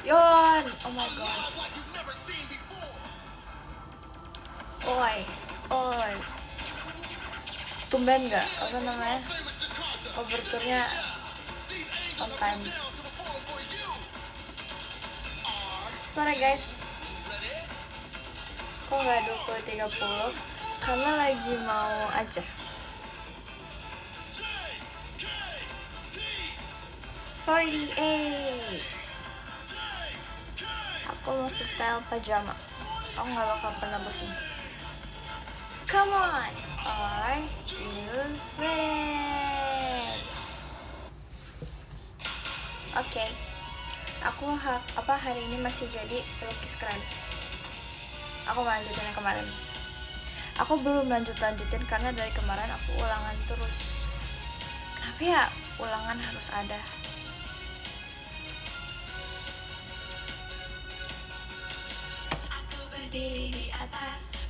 Yon, oh my god. Oi, oi. Tumben nggak apa namanya overturnya on time. Sorry guys, kok nggak 20.30 karena lagi mau aja. Aku mau setel pajama. Aku nggak bakal pernah bosan. Come on, are you ready? Oke. Aku hari ini masih jadi pelukis keren. Aku melanjutin yang kemarin. Aku belum lanjutin karena dari kemarin aku ulangan terus. Kenapa ya ulangan harus ada? Berdiri di atas.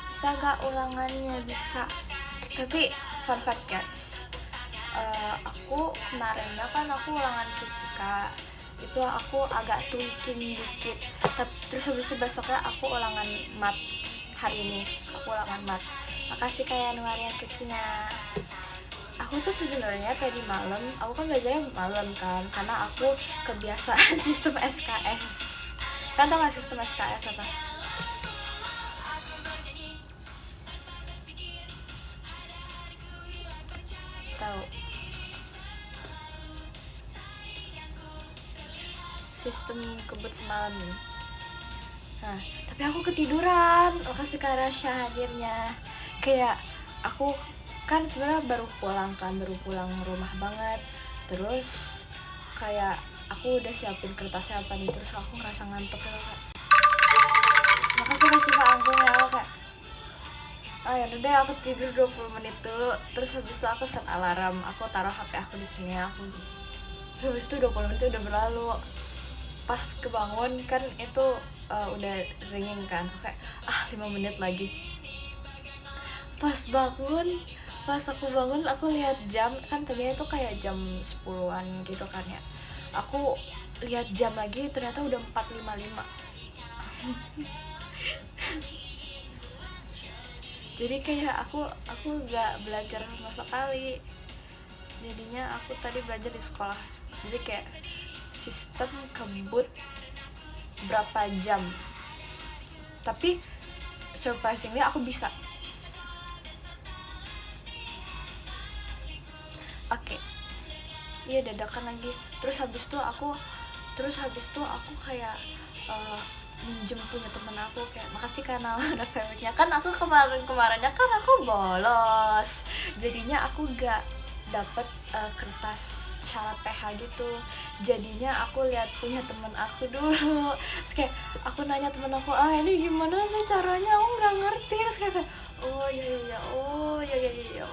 Bisa gak ulangannya? Bisa. Tapi fun fact guys, aku kemarinnya kan aku ulangan fisika, itu aku agak tweaking dikit. Terus habis itu besoknya aku ulangan mat. Hari ini aku ulangan mat. Makasih kayak Nuarian kecilnya. Aku tuh sebenarnya tadi malam, aku kan belajarnya malam kan, karena aku kebiasaan sistem SKS. Kan tau gak sistem SKS apa? Tahu. Sistem kebut semalam nih. Nah, tapi aku ketiduran. Makasih Kak Rasya hadirnya. Kayak aku kan sebenarnya baru pulang rumah banget. Terus kayak aku udah siapin kertasnya apa nih, terus aku ngerasa ngantuk gitu Kak. Makasih Kak Siva angkunya apa Kak. Oh ya udah deh, aku tidur 20 menit dulu. Terus habis itu aku set alarm. Aku taruh HP aku di sini. Terus habis itu 20 menit udah berlalu. Pas kebangun kan itu udah ringing kan, kayak 5 menit lagi. Pas aku bangun aku lihat jam, kan tadinya itu kayak jam 10-an gitu kan ya. Aku lihat jam lagi ternyata udah 4.55. Jadi kayak aku gak belajar sama sekali. Jadinya aku tadi belajar di sekolah. Jadi kayak sistem kebut berapa jam, tapi surprisingly aku bisa. Oke. Iya dadakan lagi. Terus habis itu aku kayak minjem punya temen aku, kayak makasih karena referensinya. Kan aku kemarinnya kan aku bolos, jadinya aku gak dapet kertas syarat PH gitu. Jadinya aku lihat punya temen aku dulu. Terus kayak aku nanya temen aku, ini gimana sih caranya, aku nggak ngerti. Terus kayak oh iya.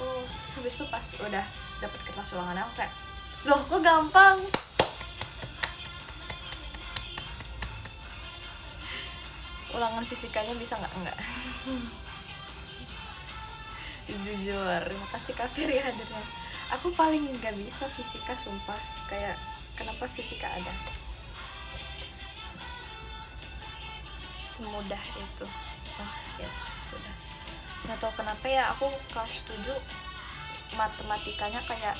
Habis itu pas udah dapet kertas ulangan aku kayak, loh kok gampang. Ulangan fisikanya bisa nggak? Jujur, makasih Kak Ferry hadirnya. Aku paling nggak bisa fisika sumpah. Kayak kenapa fisika ada semudah itu? Yes, sudah. Nggak tahu kenapa ya, aku kelas 7 matematikanya kayak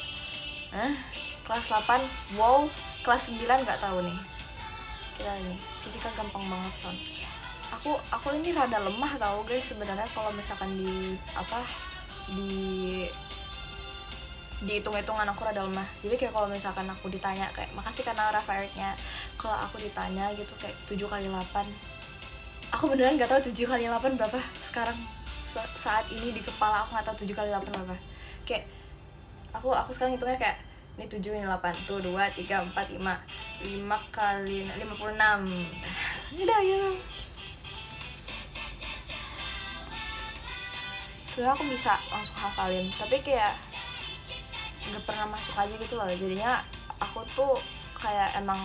kelas 8 wow, kelas 9 nggak tahu nih. Kira ini fisika gampang banget son. Aku ini rada lemah tau guys sebenarnya kalau misalkan di hitung-hitungan aku rada lemah. Jadi kayak kalau misalkan aku ditanya kayak makasih karena Rafaelnya, kalau aku ditanya gitu kayak 7 kali 8, aku beneran gak tahu 7 kali 8 berapa sekarang. Saat ini di kepala aku gak tahu 7 kali 8 berapa. Kayak aku sekarang hitungnya kayak ini 7 ini 8 tuh 2 3 4 5 kali 56. Udah ya. Sebenarnya aku bisa langsung hafalin, tapi kayak nggak pernah masuk aja gitu loh. Jadinya aku tuh kayak emang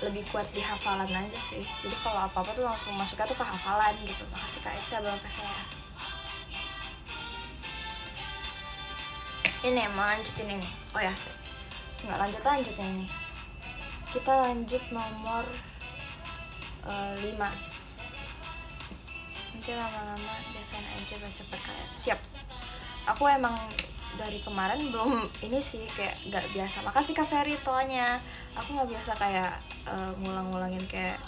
lebih kuat di hafalan aja sih. Jadi kalau apa tuh langsung masuknya tuh ke hafalan gitu. Makasih Kak Eca banget ke saya. Ini mau lanjutin ini. Oh ya, nggak lanjutnya ini. Kita lanjut nomor 5. Nanti lama-lama biasain aja baca perkalian. Siap. Aku emang dari kemarin belum ini sih, kayak gak biasa. Makasih Kak Ferry toanya. Aku gak biasa kayak ngulang-ngulangin kayak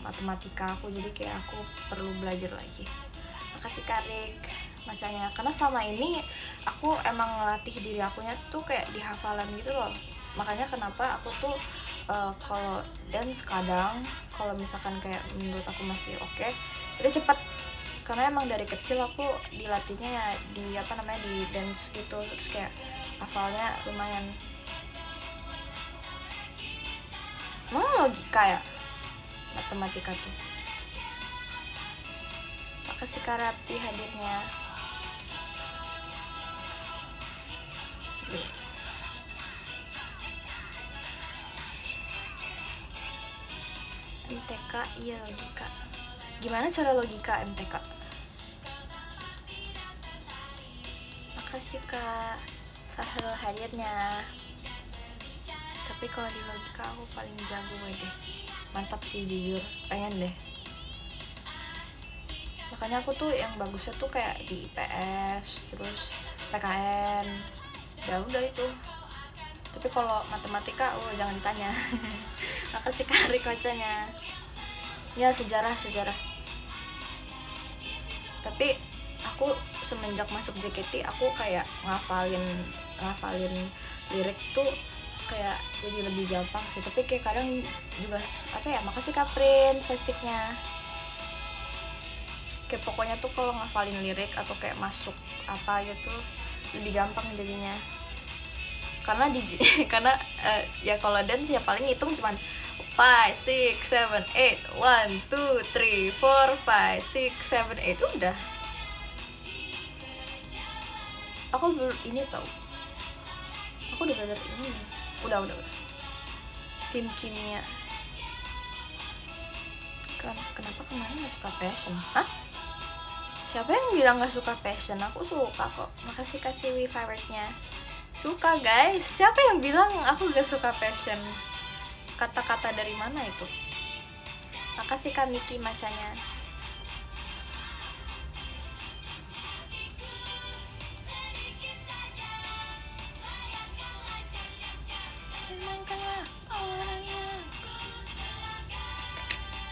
matematika aku, jadi kayak aku perlu belajar lagi. Makasih Kak Rik macanya, karena selama ini aku emang ngelatih diri akunya tuh kayak di hafalan gitu loh. Makanya kenapa aku tuh kalau dance kadang kalau misalkan kayak menurut aku masih oke, itu cepet, karena emang dari kecil aku dilatihnya ya di di dance gitu, terus kayak hafalnya lumayan. Mana logika ya matematika tuh. Makasih Kak Rapi hadirnya. MTK iya logika. Gimana cara logika MTK? Makasih Kak Sahel hadirnya. Tapi kalau di logika aku paling jago deh. Mantap sih jujur, pengen deh. Makanya aku tuh yang bagusnya tuh kayak di IPS, terus PKN, ya udah itu. Tapi kalau matematika, jangan ditanya. Makasih Kak Rik bacanya. Ya sejarah. Tapi aku semenjak masuk JKT aku kayak ngafalin lirik tuh kayak jadi lebih gampang sih. Tapi kayak kadang juga makasih Kak Prince sticknya. Kayak pokoknya tuh kalau ngafalin lirik atau kayak masuk apa gitu lebih gampang jadinya. Karena ya kalau dance ya paling hitung cuman 5, 6, 7, 8 1, 2, 3, 4, 5, 6, 7, 8 udah. Aku ini tau, aku udah belajar ini. Udah tim kimia. Kenapa kemarin gak suka passion? Hah? Siapa yang bilang gak suka passion? Aku suka kok. Makasih kasih favorite-nya. Suka guys. Siapa yang bilang aku gak suka passion? Kata-kata dari mana itu? Makasih Kak Miki macanya.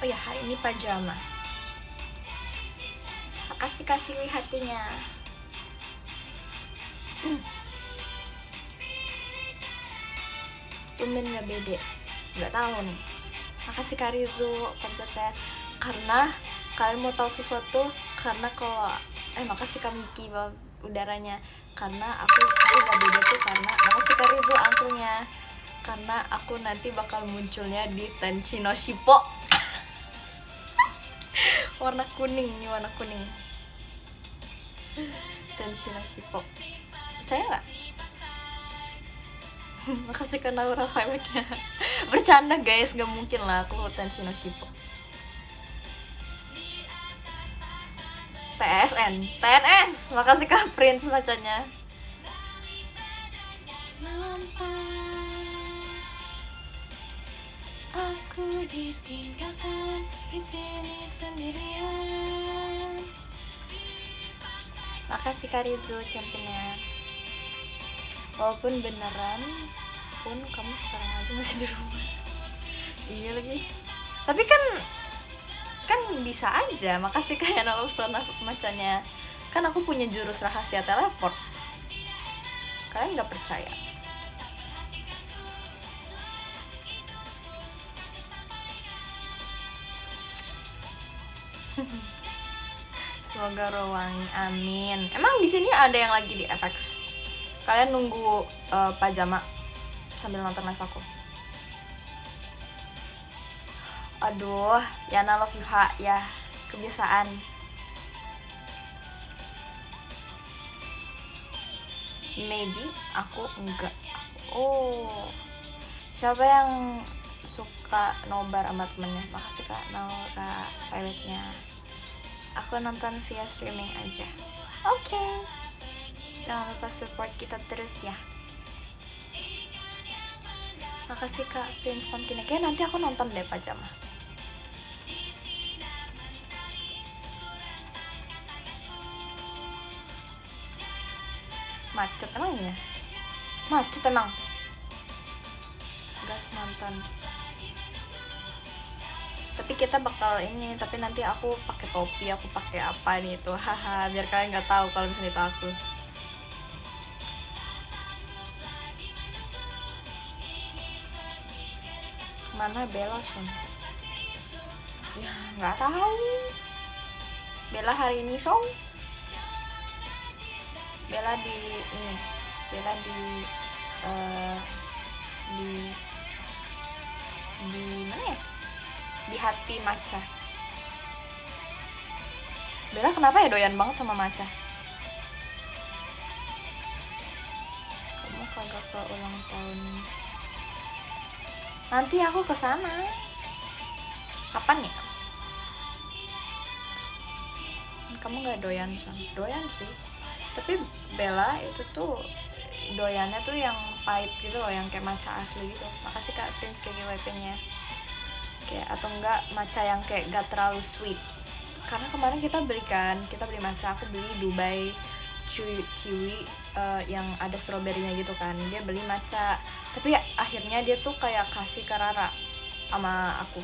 Oh ya, hari ini pajama. Makasih hatinya. Tumben gak bede. Gak tahu nih. Makasih Kak Rizu pencetnya. Karena kalian mau tahu sesuatu, karena kalau makasih Kak Miki udaranya. Karena aku gak beda tuh karena makasih Kak Rizu angklnya. Karena aku nanti bakal munculnya di Tenshi no Shippo. warna kuning Tenshi no Shippo. Percaya nggak? Makasih ke Naura Kayaknya bercanda guys, gak mungkin lah aku Tenshi no Shippo. TNS, makasih Kak Prince bacanya. Aku ditinggalkan di sini sendirian. Makasih Kak Rizu championnya. Walaupun beneran pun kamu sekarang aja masih di rumah. Iya lagi. Tapi kan bisa aja. Makasih kayak Nalopsona macanya. Kan aku punya jurus rahasia teleport. Kalian nggak percaya? Semoga Rowangi, amin. Emang di sini ada yang lagi di FX? Kalian nunggu pajama sambil nonton live aku. Aduh, Yana love you ha ya, kebiasaan. Maybe aku enggak. Oh, siapa yang suka nobar sama temennya? Makasih Kak Naura pilotnya. Aku nonton via streaming aja. Oke. Jangan lupa support kita terus ya. Makasih Kak Prince Pumpkin. Kayaknya nanti aku nonton deh Pajama. Macet emang ya? Macet emang. Gas nonton. Tapi kita bakal ini, tapi nanti aku pakai topi, aku pakai apa nih itu, haha, biar kalian nggak tahu kalau misalnya itu aku. Mana Bella Son? Ya nggak tahu. Bella hari ini song. Bella di ini, Bella di mana ya? Di hati Maca. Bella kenapa ya doyan banget sama Maca? Kamu kagak ke ulang tahun? Nanti aku kesana. Kapan ya? Kamu nggak doyan Son? Doyan sih. Tapi Bella itu tuh doyannya tuh yang pahit gitu loh, yang kayak matcha asli gitu. Makasih Kak Prince KGWP-nya. Kayak atau enggak matcha yang kayak gak terlalu sweet. Karena kemarin kita beli matcha, aku beli Dubai Chewy yang ada stroberinya gitu kan. Dia beli matcha, tapi ya, akhirnya dia tuh kayak kasih ke Rara sama aku.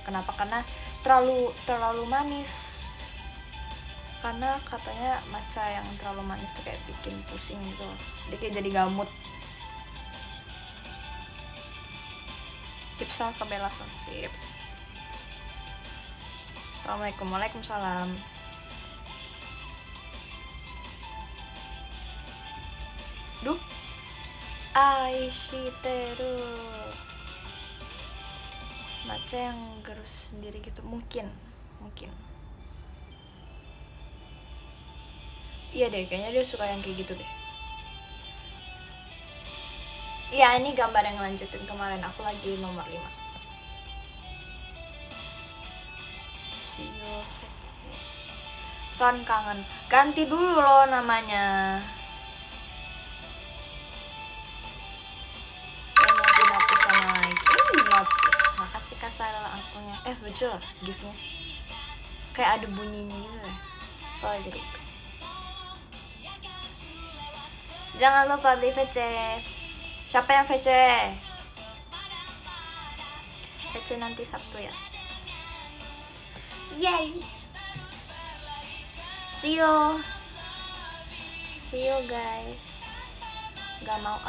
Kenapa? Karena terlalu manis. Karena katanya matcha yang terlalu manis tuh kayak bikin pusing gitu, dia kayak jadi gamut. Tipsnya ke Bella Son. Sip. Assalamualaikum. Waalaikumsalam. Duh, Aishiteru matcha yang gerus sendiri gitu, mungkin iya deh, kayaknya dia suka yang kayak gitu deh. Iya, ini gambar yang lanjutin kemarin, aku lagi nomor 5. See you. Son kangen. Ganti dulu loh namanya. Yang notice sama like. Notice. Makasih Kak Sarah akunnya. Lucu loh giftnya. Kayak ada bunyinya gitu deh. Oh jadi. Jangan lupa beli VC. Siapa yang VC? VC nanti Sabtu ya. Yay. See you guys. Gak mau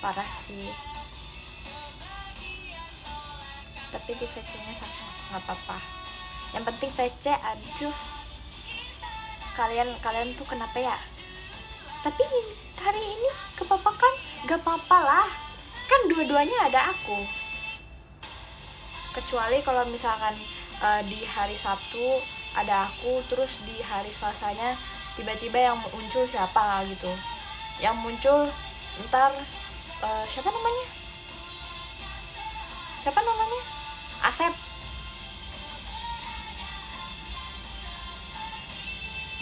parah sih. Tapi di VC-nya Sasa nggak apa-apa. Yang penting VC. Aduh. Kalian tuh kenapa ya? Tapi hari ini kepapakan gak apa-apa lah, kan dua-duanya ada aku. Kecuali kalau misalkan di hari Sabtu ada aku, terus di hari Selasanya tiba-tiba yang muncul siapa gitu. Yang muncul ntar siapa namanya Asep,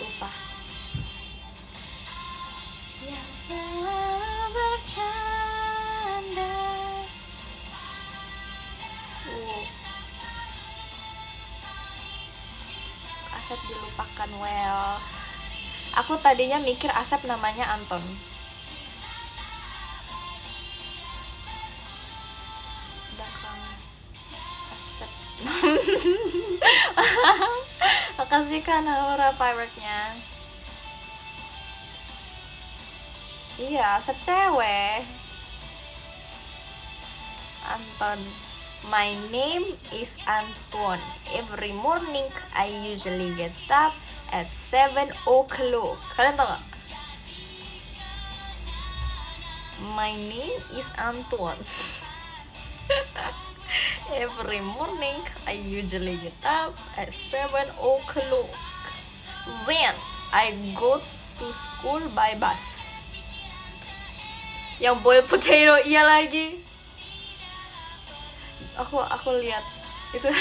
lupa. Yang selalu bercanda. Asep dilupakan. Well, aku tadinya mikir Asep namanya Anton. Udah kangen Asep. Makasih kan Aura fireworknya. Iya, Asep cewek. Anton. My name is Anton. Every morning I usually get up at 7 o'clock. Kalian tau gak? My name is Anton. Every morning I usually get up at 7 o'clock. Then I go to school by bus. Yang boiled potato iya lagi. Aku lihat itu.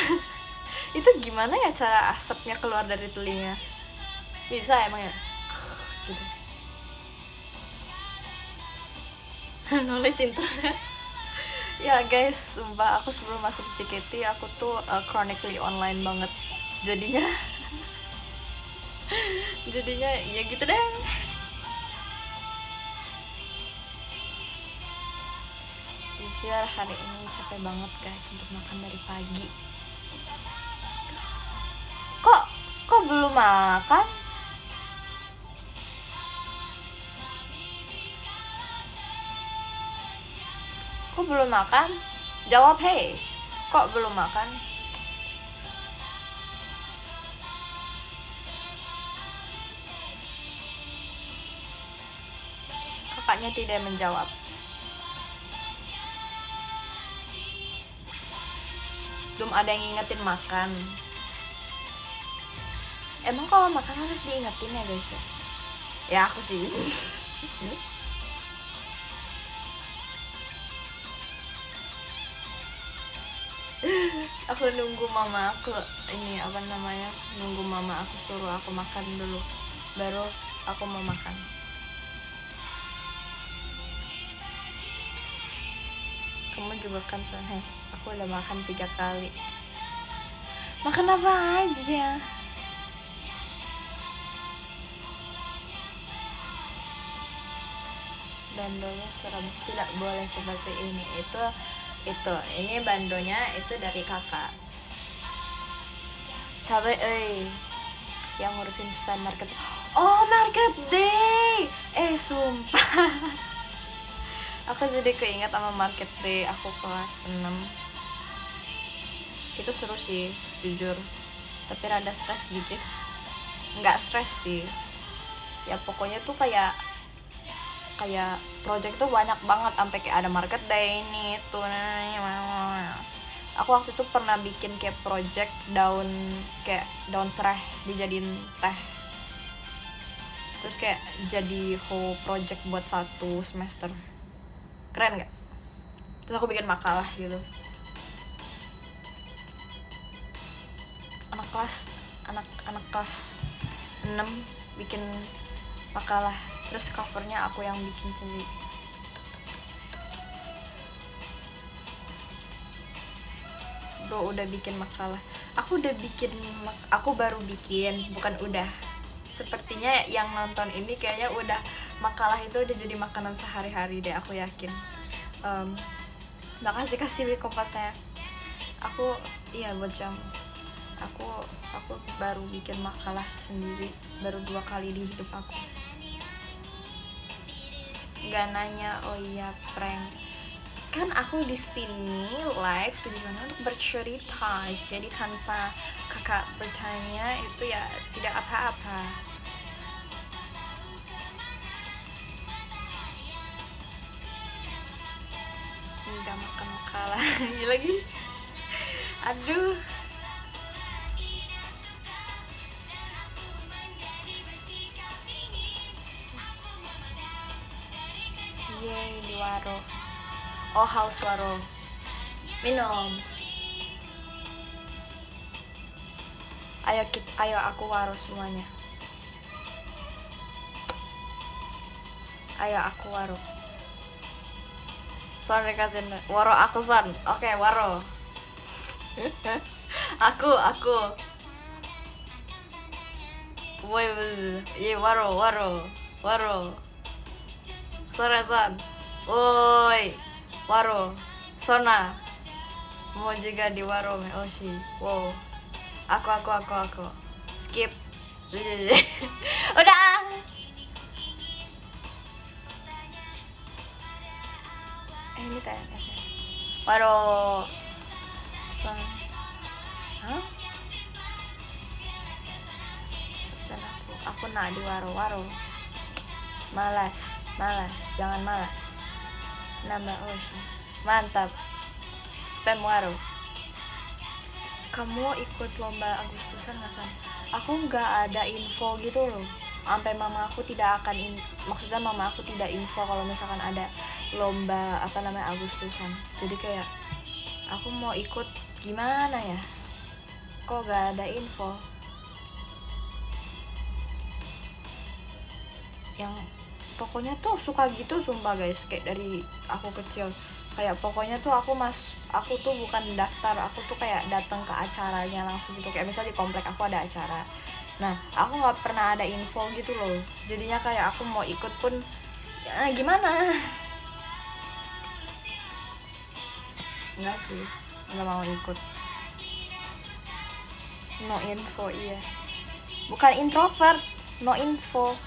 Itu gimana ya cara asapnya keluar dari telinga? Bisa emang ya? Gitu. Knowledge internet. Ya guys, sumpah aku sebelum masuk JKT aku tuh chronically online banget. Jadinya jadinya ya gitu deh. Jujur hari ini capek banget guys untuk makan dari pagi. Kok kok belum makan? Kok belum makan? Jawab hei. Kok belum makan? Kakaknya tidak menjawab. Belum ada yang ngingetin makan. Emang kalau makan harus diingetin ya guys ya? Ya aku sih. Aku nunggu mama aku ini apa namanya, nunggu mama aku suruh aku makan dulu, baru aku mau makan. Kamu juga kan Saheh, aku udah makan 3 kali. Makan apa aja? Bandonya serem, tidak boleh seperti ini. Itu ini bandonya itu dari kakak. Cabe siang ngurusin stand market. Oh, market day. Sumpah. Aku jadi keinget sama market day aku kelas 6. Itu seru sih, jujur. Tapi rada stres dikit. Nggak stres sih. Ya pokoknya tuh kayak project tuh banyak banget, sampai kayak ada market day ini tuh. Aku waktu itu pernah bikin kayak project daun serai dijadiin teh, terus kayak jadi whole project buat 1 semester. Keren gak? Terus aku bikin makalah gitu. Anak kelas 6 bikin makalah, terus covernya aku yang bikin sendiri. Bro udah bikin makalah. Aku baru bikin, bukan udah. Sepertinya yang nonton ini kayaknya udah, makalah itu udah jadi makanan sehari-hari deh, aku yakin. Makasih kompasnya. Aku iya buat jam. Aku baru bikin makalah sendiri, baru 2 kali di hidup aku. Gak nanya, oh iya prank. Kan aku di sini live tujuannya untuk bercerita, jadi tanpa kakak bertanya itu ya tidak apa-apa. Nggak makan makalah lagi. Aduh. Yeay, di waro. Oh, haus waro. Minum. Ayo aku waro semuanya. Ayo aku waro. Sorry kasih waro aku son. Oke, waro. aku. Woi, ye waro. Sore son. Woi, waro. Sona. Mau juga di waro me oshi. Wow. Aku. Skip. Udah. Ini TNS ya. Waro. Son. Hah? Pesan aku nak di waro. Malas, jangan malas. Nambah oshi. Mantap. Spam waro. Kamu ikut lomba Agustusan nggak San? Aku nggak ada info gitu loh. Sampai mama aku tidak info kalau misalkan ada lomba Agustusan. Jadi kayak aku mau ikut gimana ya? Kok nggak ada info? Yang pokoknya tuh suka gitu sumpah guys, kayak dari aku kecil Kayak pokoknya tuh aku tuh bukan daftar, aku tuh kayak datang ke acaranya langsung gitu. Kayak misalnya di komplek aku ada acara, nah aku nggak pernah ada info gitu loh, jadinya kayak aku mau ikut pun ya, gimana. Enggak sih, nggak mau ikut. No info, iya, bukan introvert, no info.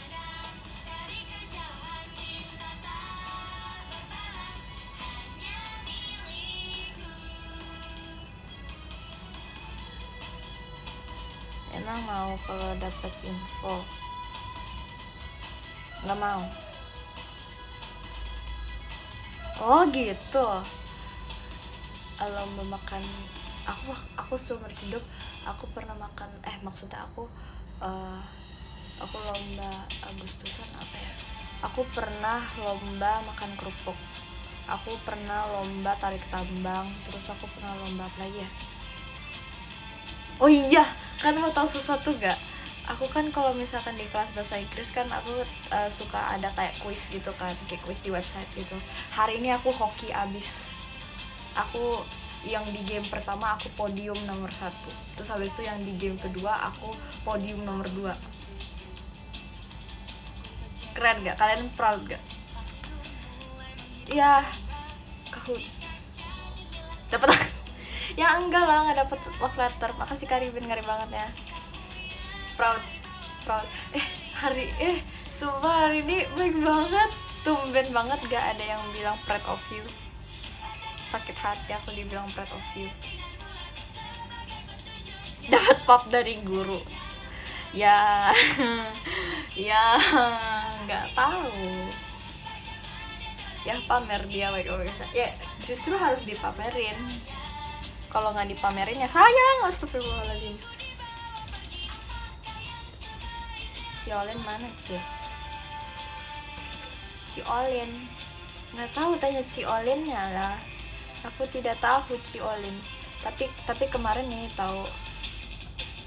Emang mau kalau dapat info? Nggak mau. Oh gitu. Lomba makan, aku seumur hidup aku pernah makan, maksudnya eh, aku lomba Agustusan apa ya, aku pernah lomba makan kerupuk, aku pernah lomba tarik tambang, terus aku pernah lomba apa lagi ya. Oh iya, kan mau tahu sesuatu gak? Aku kan kalau misalkan di kelas bahasa Inggris kan aku suka ada kayak kuis gitu kan, kayak kuis di website gitu. Hari ini aku hoki abis. Aku yang di game pertama aku podium nomor 1, terus habis itu yang di game kedua aku podium nomor 2. Keren gak? Kalian proud gak? Ya, Kahoot dapat. Ya enggak lah, nggak dapet love letter. Makasih Karibin, ngeri banget ya. Proud, proud. Hari sumpah hari ini baik banget, tumben banget gak ada yang bilang proud of you. Sakit hati aku dibilang proud of you. Dapat pop dari guru ya. Ya nggak tahu ya, pamer dia ya, justru harus dipamerin. Kalau nggak dipamerin ya sayang. Astagfirullahaladzim. Ciolin mana Ciolin? Nggak tahu, tanya Ciolinnya lah. Aku tidak tahu Ciolin. Tapi kemarin nih tahu.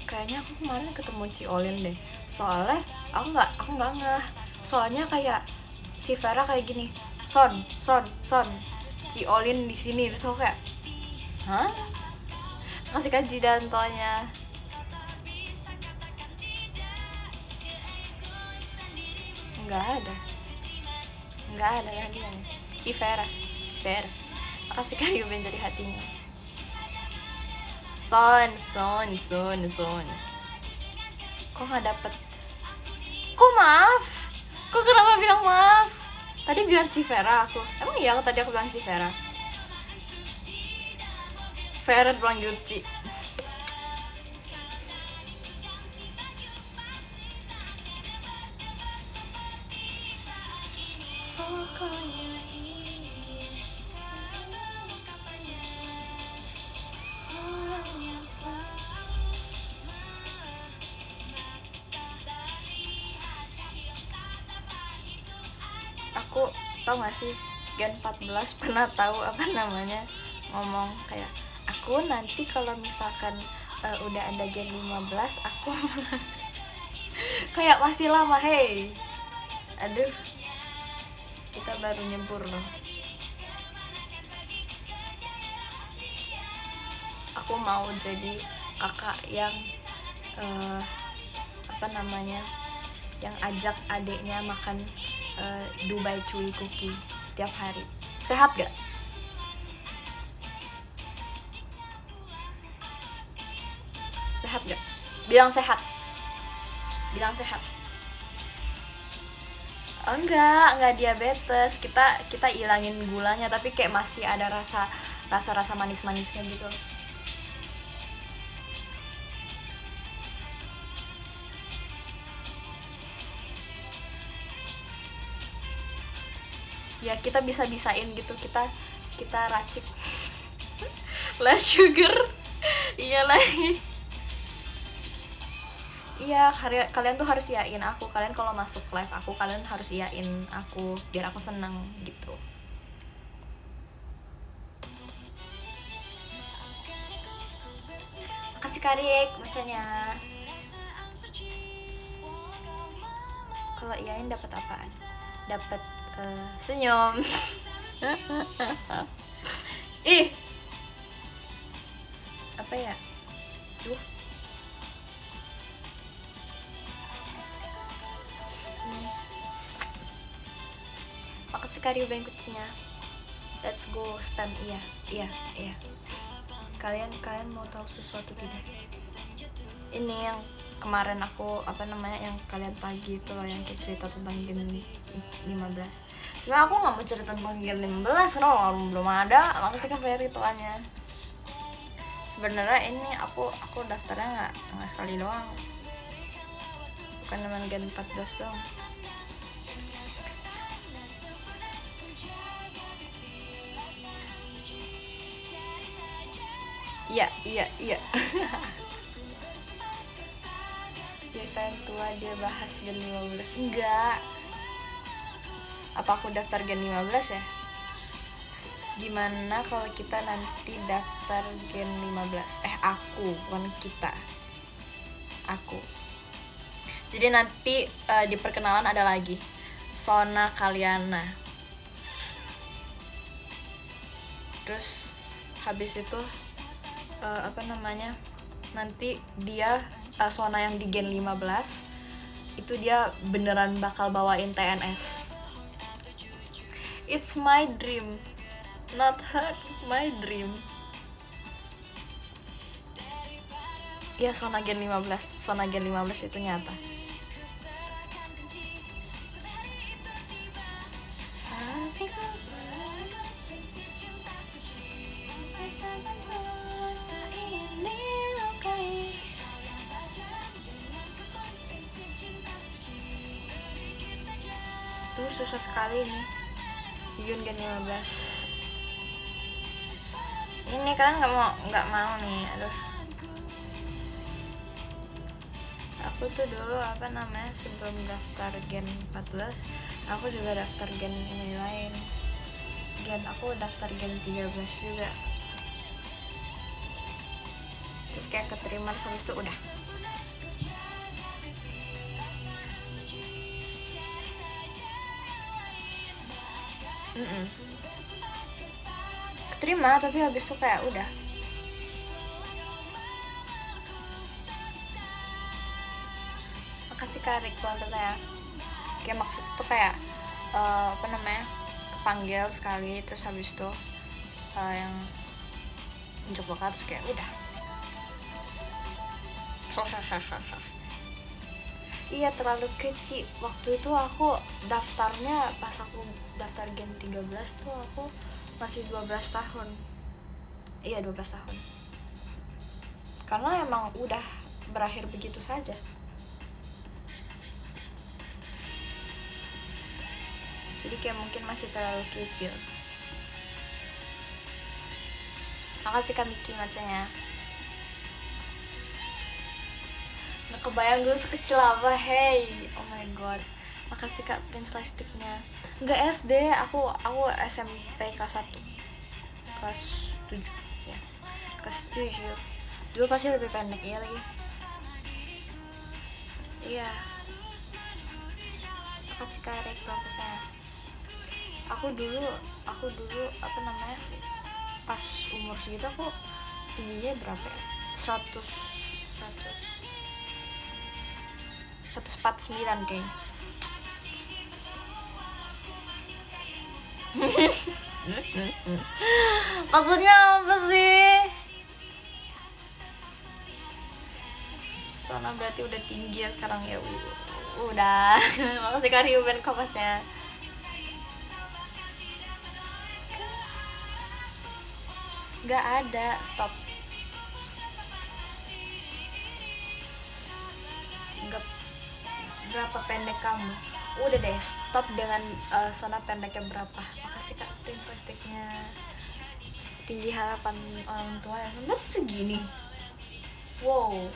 Kayaknya aku kemarin ketemu Ciolin deh. Soalnya aku nggak ngeh. Soalnya kayak si Vera kayak gini. Son. Ciolin di sini. Terus aku kayak, hah? Kasih kaji dantonya. Nggak ada dia. Si Vera. Kasih kayu jadi hatinya. Son. Kok nggak dapet? Kok maaf? Kok kenapa bilang maaf? Tadi bilang Civera aku. Emang iya tadi aku bilang Civera? Vera bilang Yuci. Aku tau gak sih, Gen 14 pernah tahu apa namanya, ngomong kayak, aku nanti kalau misalkan udah ada Gen 15 aku kayak masih lama. Hey, aduh, kita baru nyebur loh. Aku mau jadi kakak yang apa namanya, yang ajak adiknya makan Dubai Chewy Cookie tiap hari. Sehat gak? Sehat gak? Bilang sehat. Enggak diabetes. Kita ilangin gulanya, tapi kayak masih ada rasa manis-manisnya gitu. Ya kita bisain gitu, kita racik. Less sugar. Iya lagi. Iya, kalian tuh harus iyain aku. Kalian kalau masuk live aku, kalian harus iyain aku biar aku seneng gitu. Makasih Karik bacanya. Kalau iyain dapat apaan? Dapat senyum. Ih, apa ya, duh, ini. Makasih Kak Ruben kucinya. Let's go spam. Iya. Kalian mau tahu sesuatu tidak? Ini yang kemarin aku yang kalian pagi itu loh, yang cerita tentang game 15. Sebenarnya aku nggak mau cerita tentang game 15 karena belum ada. Makasih Kak Ferry tuanya. Sebenarnya ini aku daftarnya nggak sekali doang, bukan cuma game 14 doang. Iya. Dia kan tua, dia bahas Gen 15. Enggak. Apa aku daftar Gen 15 ya? Gimana kalau kita nanti daftar Gen 15? Aku, bukan kita. Aku. Jadi nanti di perkenalan ada lagi Sona Kaliana. Terus habis itu nanti dia Sona yang di Gen 15 itu dia beneran bakal bawain TNS. It's my dream, not her, my dream. Ya, Sona Gen 15 itu nyata. Susah sekali nih Yun Gen 15. Ini kalian nggak mau nih, aduh. Aku tuh dulu sebelum daftar Gen 14 aku juga daftar Gen ini lain. Aku daftar Gen 13 juga. Terus kayak keterima, habis itu udah. Keterima tapi habis itu kayak udah. Makasih Kak Rik saya. Kayak maksud itu kayak kepanggil sekali, terus habis itu yang unjuk bakat, terus kayak udah. Iya, terlalu kecil. Waktu itu aku daftarnya pas aku daftar Gen 13 tuh aku masih 12 tahun. Iya, 12 tahun. Karena emang udah berakhir begitu saja. Jadi kayak mungkin masih terlalu kecil. Makasih Kak Miki macanya. Kebayang dulu sekecil apa, hey, oh my god. Makasih Kak Prince Lightsticknya. Enggak SD, aku SMP kelas 1 kelas 7 ya, kelas 7 dulu pasti lebih pendek. Iya lagi, iya. Makasih Kak Rek saya. Aku dulu pas umur segitu aku tingginya berapa ya, 149 kayaknya. Maksudnya apa sih? Sona berarti udah tinggi ya sekarang ya. Udah. Makasih Kak Ruben Kopasnya. Gak ada, stop. Berapa pendek kamu? Udah deh, stop dengan Sona pendeknya berapa. Makasih Kak Prince Lightsticknya. Tinggi harapan orang tua ya, berarti segini. Wow,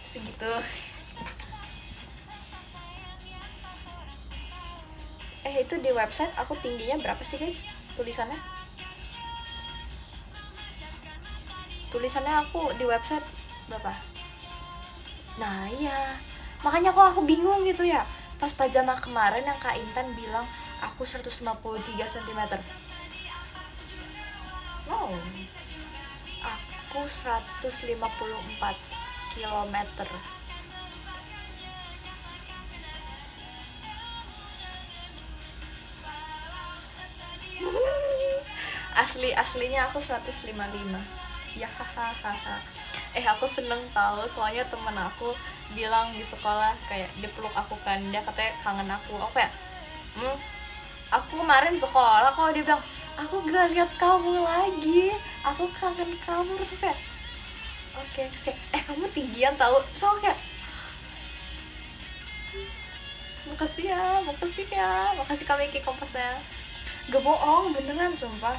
segitu. Itu di website aku tingginya berapa sih guys? Tulisannya aku di website berapa? Nah iya, makanya aku bingung gitu ya. Pas pajama kemarin yang Kak Intan bilang aku 153 cm. No, aku 154 kilometer. Aslinya aku 155. Ya hahaha. Aku seneng tahu soalnya temen aku bilang di sekolah kayak dia peluk aku kan, dia katanya kangen aku. Aku kayak aku kemarin sekolah kok, dia bilang aku gak lihat kamu lagi, aku kangen kamu. Terus kayak oke. Terus kayak kamu tinggian tahu. So kayak makasih ya, makasih kami Ki Kompasnya. Gak bohong, beneran sumpah,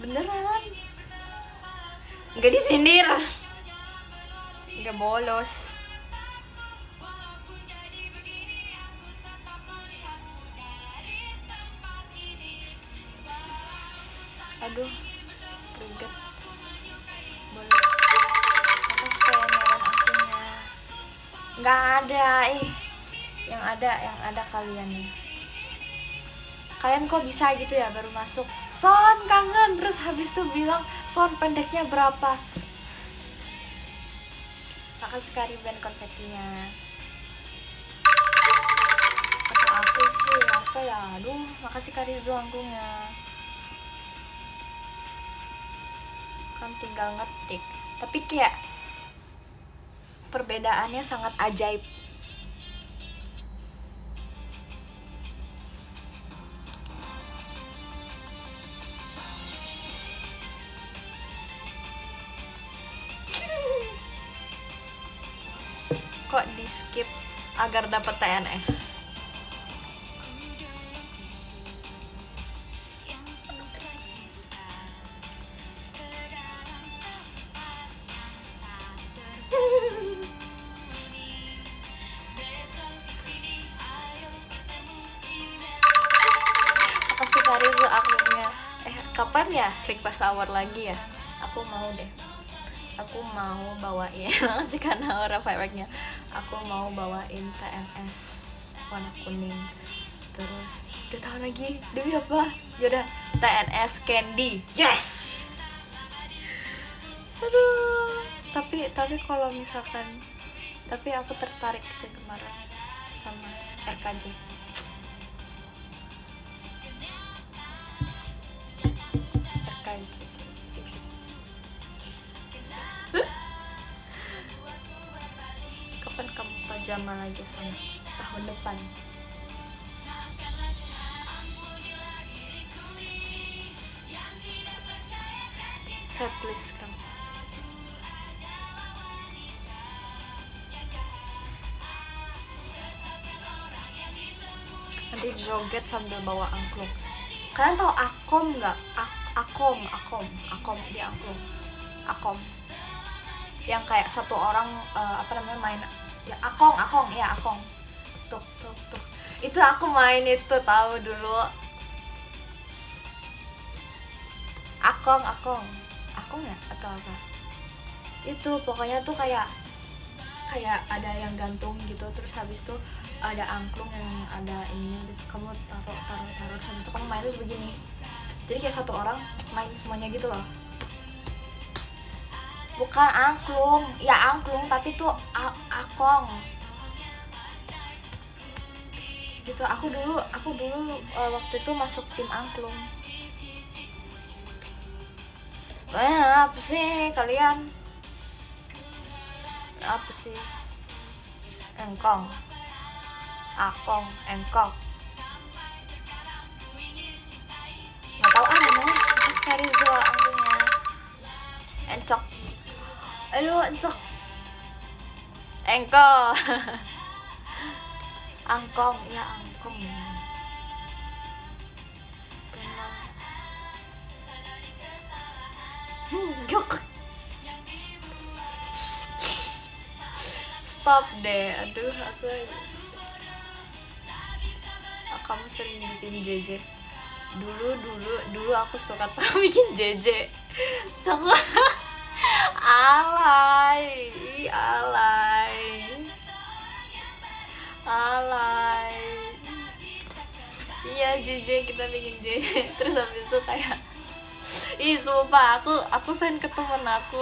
beneran, nggak disindir, nggak bolos. Aduh, greget, bolos. Atas kayak nyaran akunya nggak ada. Yang ada kalian nih. Kalian kok bisa gitu ya baru masuk Son kangen, terus habis itu bilang Son pendeknya berapa. Makasih sekali band konfetinya. Kata aku sih apa ya, aduh makasih Karizo anggungnya. Kan tinggal ngetik, tapi kayak perbedaannya sangat ajaib. Kok di skip agar dapat TNS? Makasih Karizo akunnya. Kapan ya request hour lagi ya? Aku mau deh. Aku mau bawain makasih karena aura fireworknya. Aku mau bawain TNS warna kuning. Terus 2 tahun lagi demi apa? Yaudah TNS Candy. Yes. Aduh. Tapi kalau misalkan, tapi aku tertarik sih kemarin sama RKJ. Kapan kamu pajama lagi Sona? Tahun depan. Setlist kan. Nanti joget sambil bawa angklung. Kalian tahu akom nggak? Akom di angklung. Akom yang kayak satu orang main ya, akong ya, akong tuh itu aku main itu tahu dulu. Akong ya atau apa itu, pokoknya tuh kayak ada yang gantung gitu, terus habis itu ada angklung yang ada ininya gitu. Kamu taruh terus habis itu kamu main tuh begini, jadi kayak satu orang main semuanya gitu loh. Bukan angklung, ya angklung tapi tuh akong gitu. Aku dulu waktu itu masuk tim angklung. Apa sih kalian? Apa sih? Engkong, akong, engkong, nggak tahu namanya. Sekali Zoa anggungnya. Encok. Aduh, encok. Engko. Angkong, ya angkong. Gok. Stop deh, aduh aku kamu sering bikin JJ. Dulu aku suka tahu bikin JJ. Sama alay. Iya JJ kita bikin JJ. Terus habis itu kayak ih sumpah aku send ke temen aku.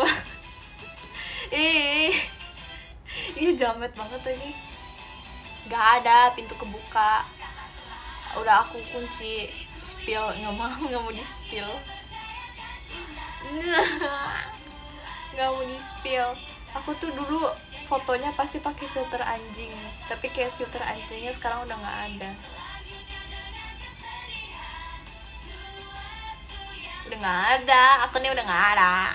ih jamet banget lagi. Nggak ada pintu kebuka, udah aku kunci, spill nggak mau di spill. Nggak mau di spill. Aku tuh dulu fotonya pasti pakai filter anjing, tapi kayak filter anjingnya sekarang udah nggak ada. Akunnya udah nggak ada.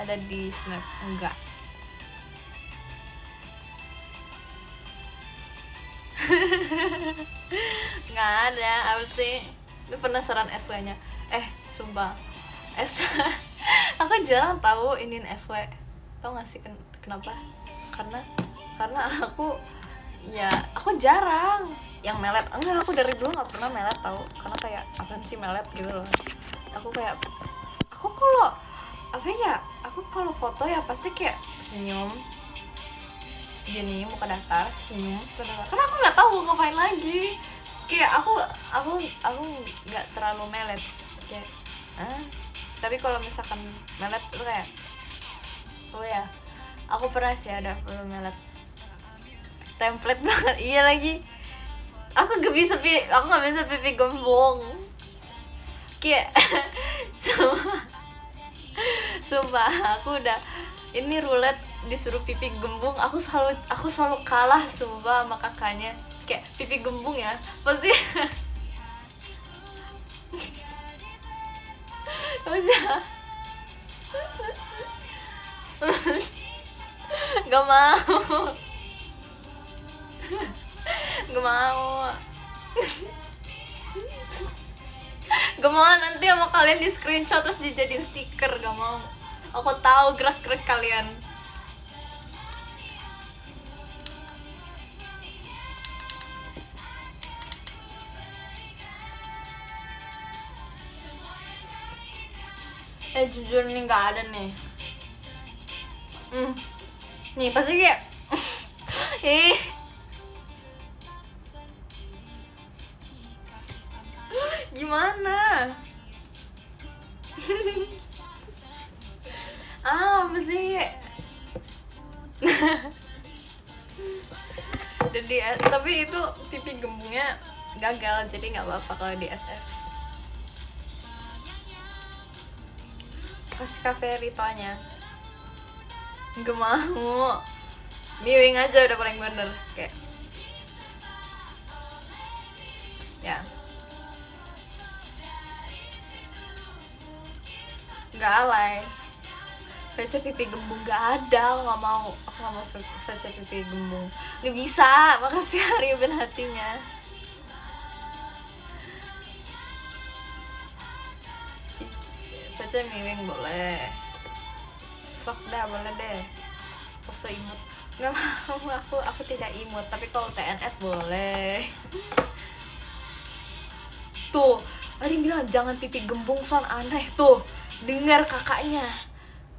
Ada di Snap enggak? Nggak ada. Apa sih? Lu penasaran SW nya? Sumpah aku jarang tahu inin SW. Tau gak sih kenapa? Karena aku jarang yang melet. Enggak, aku dari dulu nggak pernah melet tahu. Karena kayak apaan sih melet gitu loh. Aku kalau foto ya pasti kayak senyum gini, muka datar, senyum, karena aku nggak tahu ngapain lagi. Kayak aku nggak terlalu melet kayak tapi kalau misalkan melet itu kayak aku pernah sih ada melet template banget. Iya lagi, aku nggak bisa pipi gembung kayak sumpah aku udah ini roulette disuruh pipi gembung, aku selalu kalah sumpah sama kakaknya. Kayak pipi gembung ya pasti gak mau nanti sama kalian di screenshot terus dijadiin stiker. Gak mau, aku tahu gerak-gerik kalian. Jujur nih nggak ada nih. Nih pasti kayak gimana? Apa sih? Jadi tapi itu pipi gembungnya gagal, jadi nggak apa-apa kalau di SS. Kasih cafe ritualnya. Gak mau. Miwing aja udah paling bener kayak. Ya. Gak alay. VC pipi gembung gak ada, aku gak mau VC pipi gembung. Gak bisa, makasih Hari Ben hatinya. VC miwing boleh. Sok dah, boleh deh. Pose imut. Gak mau, aku tidak imut, tapi kalau TNS boleh. Tuh, Ari bilang jangan pipi gembung son, aneh tuh. Dengar kakaknya.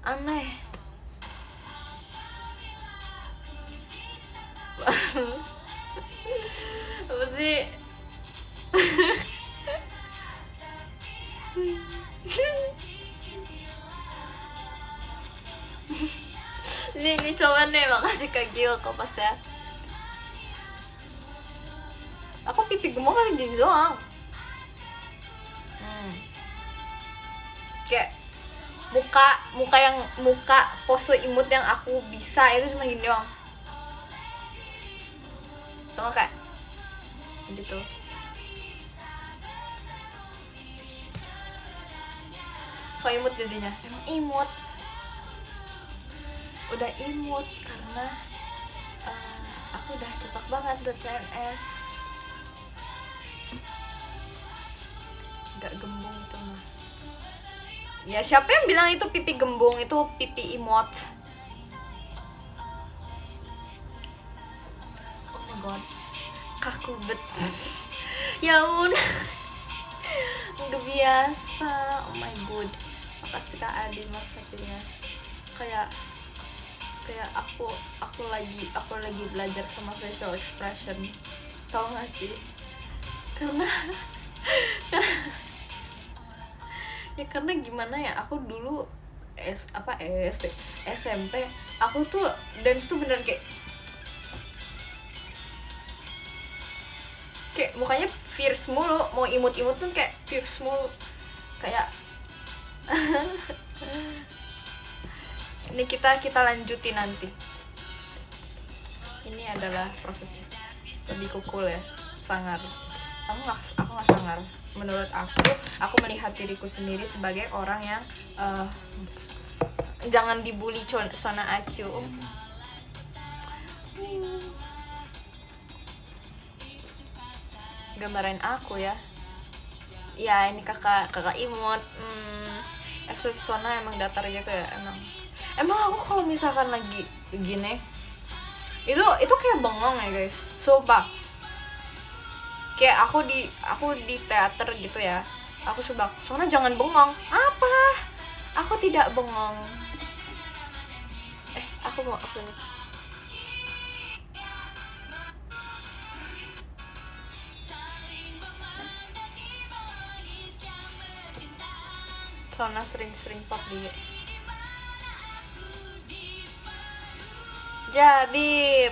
Aneh. Apa sih? Ini coba nih, makasih Kak Gil Kopas ya. Aku pipi gemuk lagi gini doang. Kayak muka pose imut yang aku bisa itu cuma gini doang. Sama kayak gitu. So imut jadinya. Emang imut. Udah imut karena aku udah cocok banget buat CNS. Gak gembung itu mah. Ya siapa yang bilang itu pipi gembung, itu pipi imut. Oh my god, kaku bet. Ya ampun. Udah biasa. Oh my god. Makasih Kak Adi mas hatinya. Kayak aku lagi belajar sama facial expression. Tau gak sih, karena ya karena gimana ya, aku dulu SD SMP aku tuh dance tuh bener kayak mukanya fierce mulu, mau imut-imut pun kayak fierce mulu, kayak ini kita lanjutin nanti. Ini adalah proses lebih kukul ya, sangar. Aku nggak sangar. Menurut aku melihat diriku sendiri sebagai orang yang jangan dibully Sona Acu. Gambaran aku ya ini kakak imut. Ekspresi Sona emang datar gitu ya, emang aku kalau misalkan lagi gini itu kayak bengong ya guys, sumpah. Kayak aku di teater gitu ya, aku suka Sona jangan bengong. Apa, aku tidak bengong. Aku Sona sering pop dia. Jadi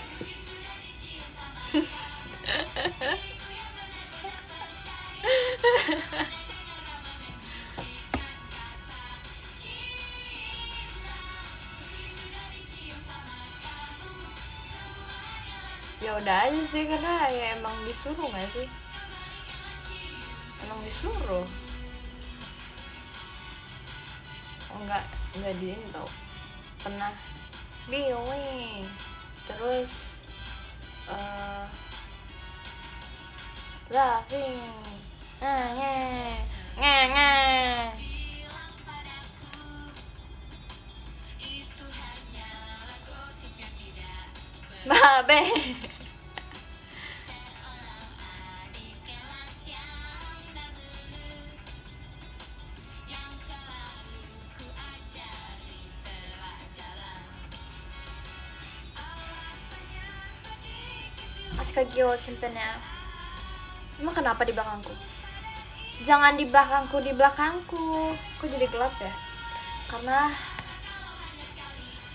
ya udah aja sih, karena ya emang disuruh nggak sih, emang disuruh. Enggak diin tau, pernah Billy terus laughing nge babe. Kagio cempennya. Emang kenapa di belakangku? Jangan di belakangku, di belakangku. Kok jadi gelap ya? Karena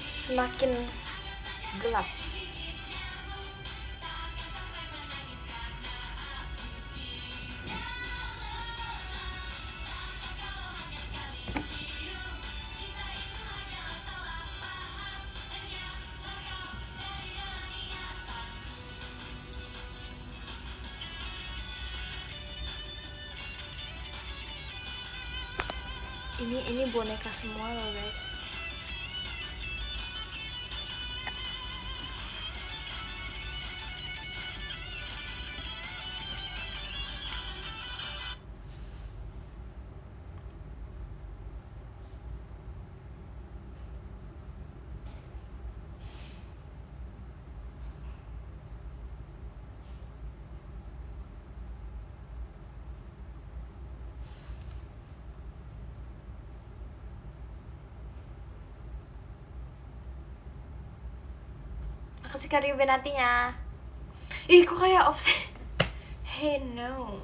semakin gelap. Ini boneka semua loh guys. Makasih Kak Ruben nantinya. Ih kok kayak offset. Hey no.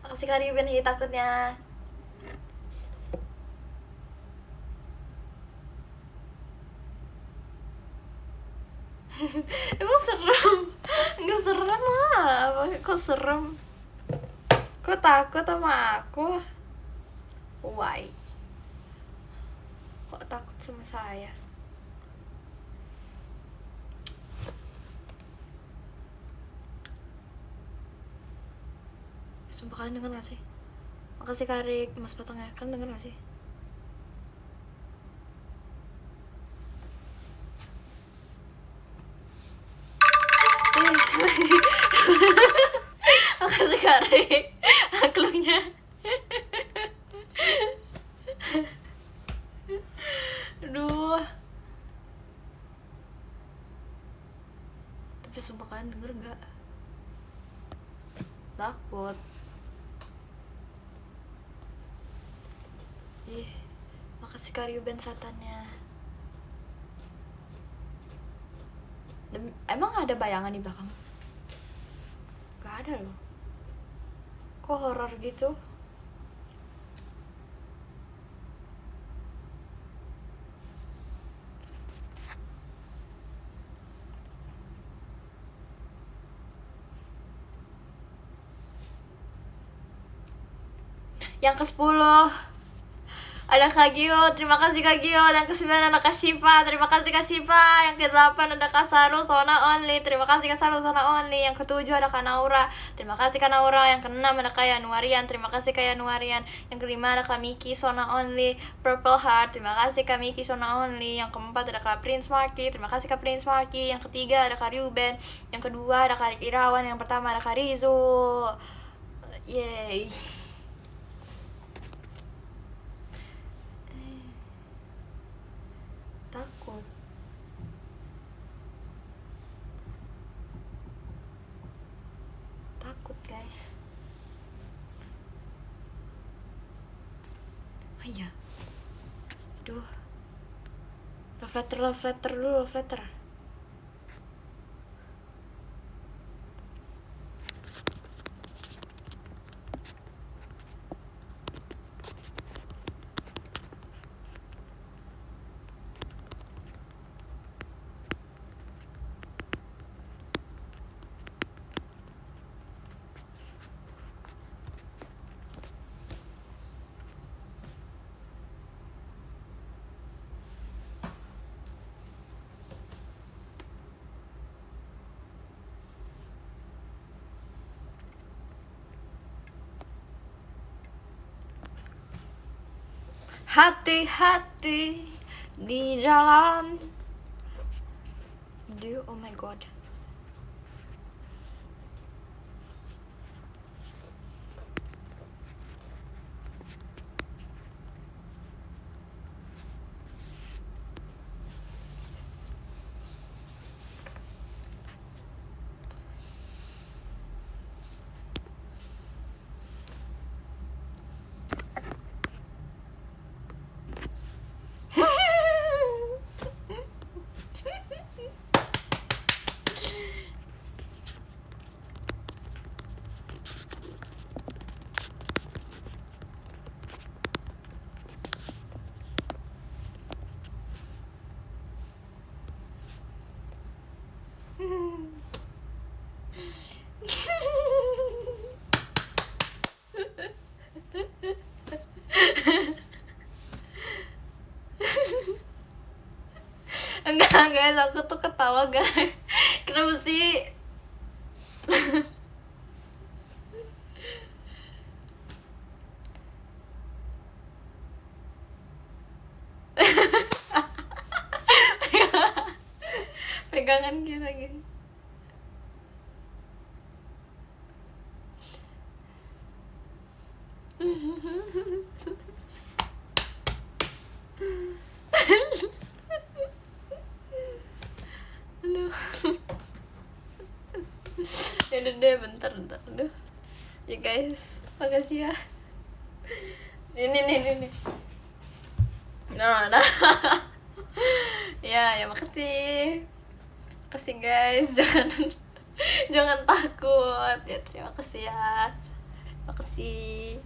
Makasih Kak Ruben takutnya. Emang serem? Nggak serem lah. Kok serem? Kok takut sama aku? Why? Kok takut sama saya? Sumpah kalian denger gak sih? Makasih Karik, Mas Potongnya. Kalian denger gak sih? Makasih Karik. Aklungnya. Tapi sumpah kalian denger gak? Takut. Ih, makasih Karyuben satannya. Emang ada bayangan di belakang? Gak ada loh. Kok horor gitu? Yang ke-10 ada Kak Gio, terima kasih Kak Gio. Yang ke-9 ada Kak Siva, terima kasih Kak Siva. Yang ke-8 ada Kak Saru, Sona Only, terima kasih Kak Saru, Sona Only. Yang ke-7 ada Kak Naura, terima kasih Kak Naura. Yang ke-6 ada Kak Yanuarian, terima kasih Kak Yanuarian. Yang ke-5 ada Kak Miki, Sona Only, Purple Heart, terima kasih Kak Miki, Sona Only. Yang ke-4 ada Kak Prince Marky, terima kasih Kak Prince Marky. Yang ke-3 ada Kak Ruben. Yang ke-2 ada Kak Irawan. Yang pertama ada Kak Rizu. Yeay. Takut. Takut guys. Oh iya. Aduh. Love letter dulu, love letter. Hati-hati di jalan. Oh my god. Enggak guys, aku tuh ketawa guys. Kenapa sih? Pegangan kita gitu. Aduh. Yaudah deh, bentar. Aduh. Ya guys, makasih ya. Ini. Nah. Ya makasih. Makasih guys, jangan takut. Ya terima kasih ya. Makasih.